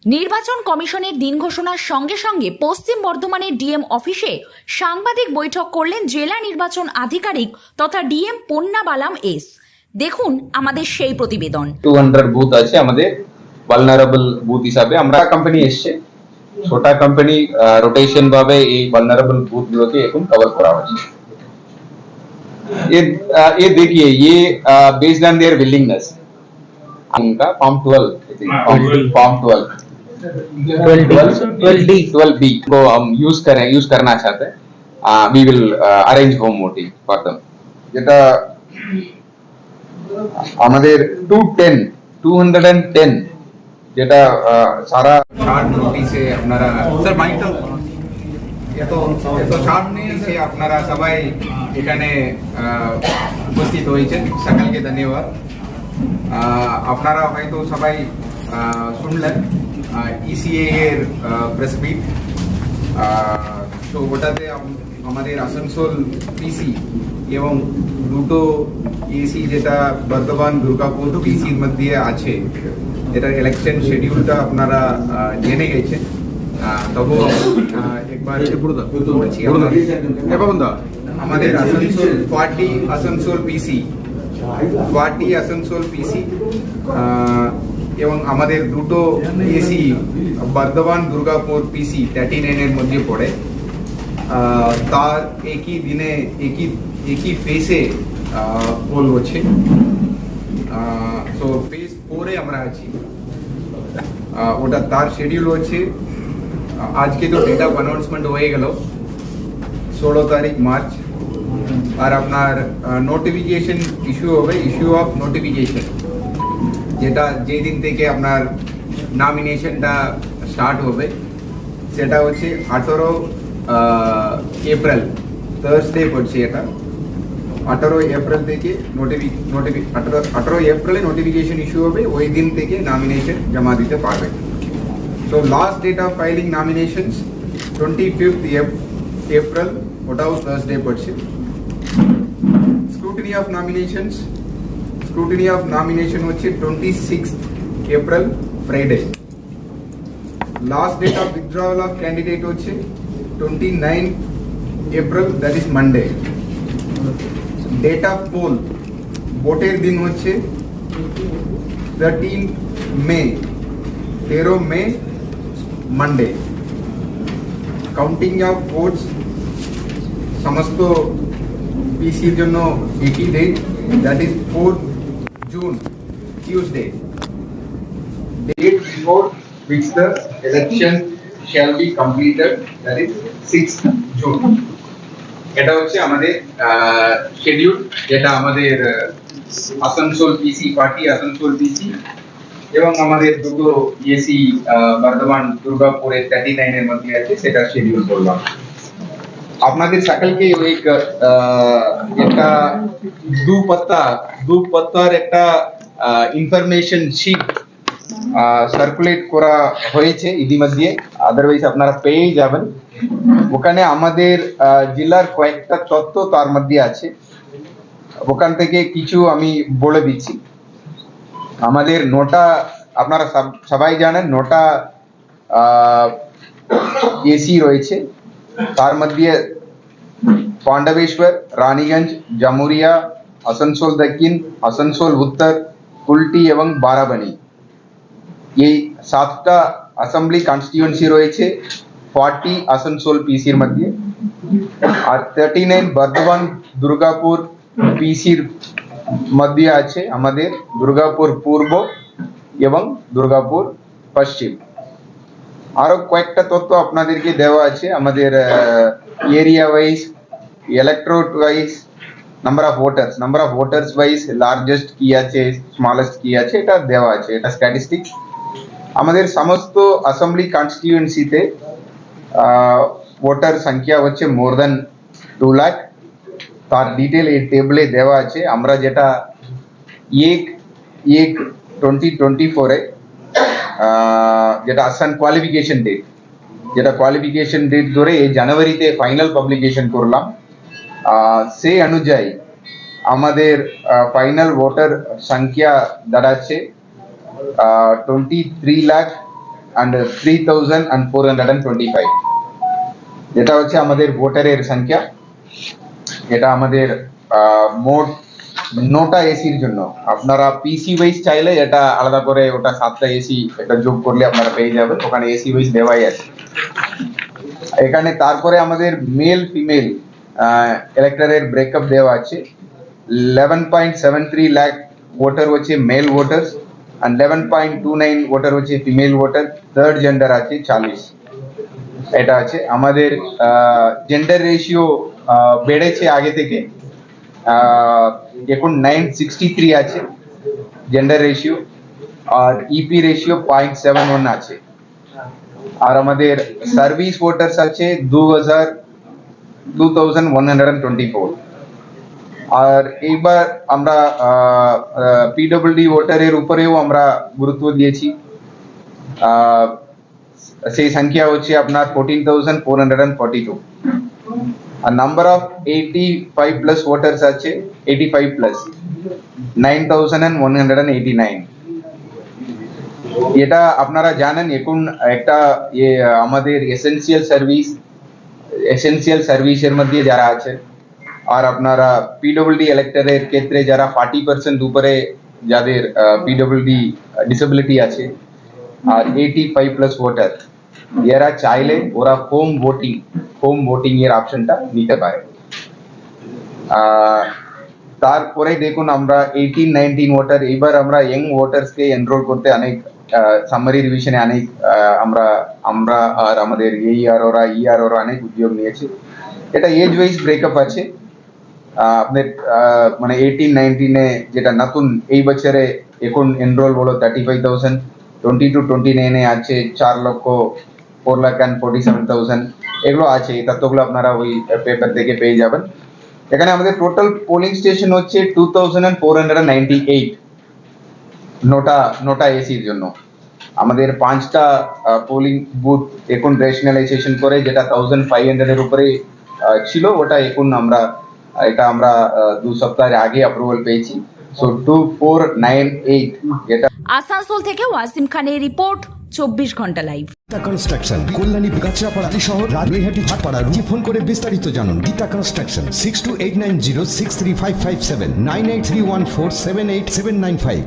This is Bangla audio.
নির্বাচন কমিশনের দিন ঘোষণার সঙ্গে সঙ্গে পশ্চিম বর্ধমানের ডিএম অফিসে সাংবাদিক বৈঠক করলেন জেলা নির্বাচন আধিকারিক তথা ডিএম পন্না বালাম এস। দেখুন আমাদের সেই প্রতিবেদন। 200 বুথ আছে আমাদের ভালনারেবল বুথ হিসাবে। আমরা কোম্পানি এসছে, ছোটা কোম্পানি রোটেশন ভাবে এই ভালনারেবল বুথ গুলোকে এখন কভার করা হচ্ছে। ये देखिए, ये बेस्ड ऑन देयर विलिंगनेस, उनका फॉर्म 12 फॉर्म 12 बी को हम यूज करना चाहते हैं। We will arrange home voting for them. যেটা আমাদের 210 যেটা সারা শার্ট নোটিশে আপনারা স্যার মাইকটা এত শার্ট নোটিশে আপনারা সবাই এখানে উপস্থিত হয়েছেন। সকলকে ধন্যবাদ। আপনারা হয়তো সবাই শুনলেন ইসিএ এর প্রেস মিট। তো ওটাতে আমাদের আসানসোল পিসি এবং দুটো এসি যেটা বর্ধমান দুর্গাপুর পিসির মধ্যে আছে, এটার ইলেকশন শিডিউলটা আপনারা জেনে গেছেন। তবু একবার বলছি, আমাদের আসানসোল 40 আসানসোল পিসি এবং আমাদের দুটো এসি বর্ধমান দুর্গাপুর পিসি 39 এর মধ্যে পড়ে। তার একই দিনে একই ফেসে পোল হচ্ছে। তো ফেজ 4 এ আমরা আছি। ওটা তার শিডিউল হচ্ছে। আজকে তো ডেটা অ্যানাউন্সমেন্ট হয়ে গেল 16 তারিখ মার্চ। আর আপনার নোটিফিকেশন ইস্যু হবে, ইস্যু অফ নোটিফিকেশন, যেটা যেই দিন থেকে আপনার নমিনেশনটা স্টার্ট হবে সেটা হচ্ছে 18 এপ্রিল, থার্সডে পড়ছে এটা। 18 এপ্রিল থেকে 18 এপ্রিলে নোটিফিকেশন ইস্যু হবে, ওই দিন থেকে নমিনেশন জমা দিতে পারবে। তো last date of filing nominations 25 April, ওটাও থার্সডে পড়ছে। স্ক্রুটিনি অফ নমিনেশন হচ্ছে 26 April, Friday. Last date of withdrawal of candidate হচ্ছে 29 April, that is Monday. Date of poll, ভোটের দিন হচ্ছে 13 May, Monday. Counting of votes সমস্ত পিসির জন্য একই date, that is 4 June, Tuesday. Date before which the election shall be completed, that is 6th June. এটা হচ্ছে আমাদের শিডিউল, যেটা আমাদের আসানসোল পিসি পার্টি আসানসোল পিসি এবং আমাদের দুটো এসি বর্ধমান দুর্গাপুরে 39 এর মধ্যে আছে, সেটা শিডিউল করলাম। আপনাদের সকলকে একটা দু পাতার একটা ইনফরমেশন শিট সার্কুলেট করা হয়েছে ইতিমধ্যে, আদারওয়াইজ আপনারা পেয়ে যাবেন। ওখানে আমাদের জেলার কয়েকটা তথ্য তার মধ্যে আছে, ওখান থেকে কিছু আমি বলে দিচ্ছি। আমাদের নোটা, আপনারা সবাই জানেন, নোটা এসি রয়েছে। তার মধ্যে পাণ্ডবেশ্বর, রানীগঞ্জ, জামুরিয়া, আসানসোল দক্ষিণ, আসানসোল উত্তর, কুলটি এবং বারাবানি, এই 7টা অ্যাসেম্বলি কনস্টিটিউয়েন্সি রয়েছে 40 আসানসোল পিসির মধ্যে। আর 39 বর্ধমান দুর্গাপুর পিসির মধ্যে আছে আমাদের দুর্গাপুর পূর্ব এবং দুর্গাপুর পশ্চিম। আরো কয়েকটা তথ্য আপনাদেরকে দেওয়া আছে আমাদের area wise, electrode wise, number of voters wise, largest কি আছে, স্মলেস্ট কি আছে, এটা দেওয়া আছে, এটা স্ট্যাটিস্টিক্স। আমাদের সমস্ত অ্যাসেম্বলি কনস্টিটিউয়েন্সিতে ভোটার সংখ্যা হচ্ছে মোর দেন 2 লাখ। তার ডিটেল এই টেবলে দেওয়া আছে। আমরা যেটা 1/1/2024 এ যেটা আসান কোয়ালিফিকেশন ডেট ধরে এই জানুয়ারিতে ফাইনাল পাবলিকেশন করলাম। সেই অনুযায়ী আমাদের ফাইনাল ভোটার সংখ্যা দাঁড়াচ্ছে and 3,425 যেটা হচ্ছে আমাদের ভোটারের সংখ্যা। এটা আমাদের মোট 9টা এসির জন্য। আপনারা পিসি ওয়াইজ চাইলে এটা আলাদা করে ওটা 7টা এসি এটা যোগ করলে আপনারা পেয়ে যাবেন, ওখানে এসি ওয়াইজ দেওয়াই আছে। এখানে তারপরে আমাদের মেল ফিমেল ইলেক্টরের ব্রেকআপ দেওয়া আছে। 11.73 লাখ ভোটার হচ্ছে মেল ভোটার্স and 11.29 ভোটার হচ্ছে ফিমেল ভোটার। থার্ড জেন্ডার আছে 40। এটা আছে আমাদের জেন্ডার রেশিও বেড়েছে আগে থেকে, এখন 963 আছে জেন্ডার রেশিও, আর ইপি রেশিও 0.71 আছে। আর আমাদের সার্ভিস ভোটার্স আছে 2124। আর এইবার আমরা পিডব্লিউডি ভোটারের উপরেও আমরা গুরুত্ব দিয়েছি। সেই সংখ্যা হচ্ছে আপনার 14,442। আর নাম্বার অফ 85 প্লাস ভোটার্স আছে 85 প্লাস 9,189। এটা আপনারা জানেন এখন একটা আমাদের এসেনশিয়াল সার্ভিসের মধ্যে যারা আছে, আর আপনারা পিডব্লিউডি ইলেক্টরের ক্ষেত্রে যারা 40% উপরে যাদের পিডব্লিউডি ডিসেবিলিটি আছে আর 85 প্লাস ভোটার, এরা চাইলে ওরা হোম ভোটিং এর অপশনটা নিতে পারে। তারপরে দেখুন আমরা 18-19 ভোটার, এবার আমরা ইয়ং ভোটার্সকে এনরোল করতে অনেক সামারি রিভিশনে অনেক আমরা আর আমাদের ইআরওরা অনেক উদ্যোগ নিয়েছে। এটা এজ ওয়াইজ ব্রেকআপ আছে। আপনার মানে 18-19 যেটা নতুন এই বছরে এখন এনরোল হলো 35,000, 20-29 আছে 4,04,47,000 এগুলো আছে। এই তথ্যগুলো আপনারা ওই পেপার থেকে পেয়ে যাবেন। এখানে আমাদের টোটাল পোলিং স্টেশন হচ্ছে 2,498 নোটা এসির জন্য। আমাদের 5টা পোলিং বুথ এখন রেশনালাইজেশন করে, যেটা 1,500 এর উপরে ছিল, ওটা এখন আমরা 2 সপ্তাহের আগে অ্যাপ্রুভাল পেয়েছি। সো 2,498 যেটা। আসানসোল থেকে ওয়াসিম খানের রিপোর্ট, 24 ঘন্টা লাইভ। গীতা কনস্ট্রাকশন, কল্যাণী, গাছড়াপাড়া শহর, রাজনৈহাটি, ছাটপাড়া। ফোন করে বিস্তারিত জানুন। গীতা কনস্ট্রাকশন 6289063557 9831478795।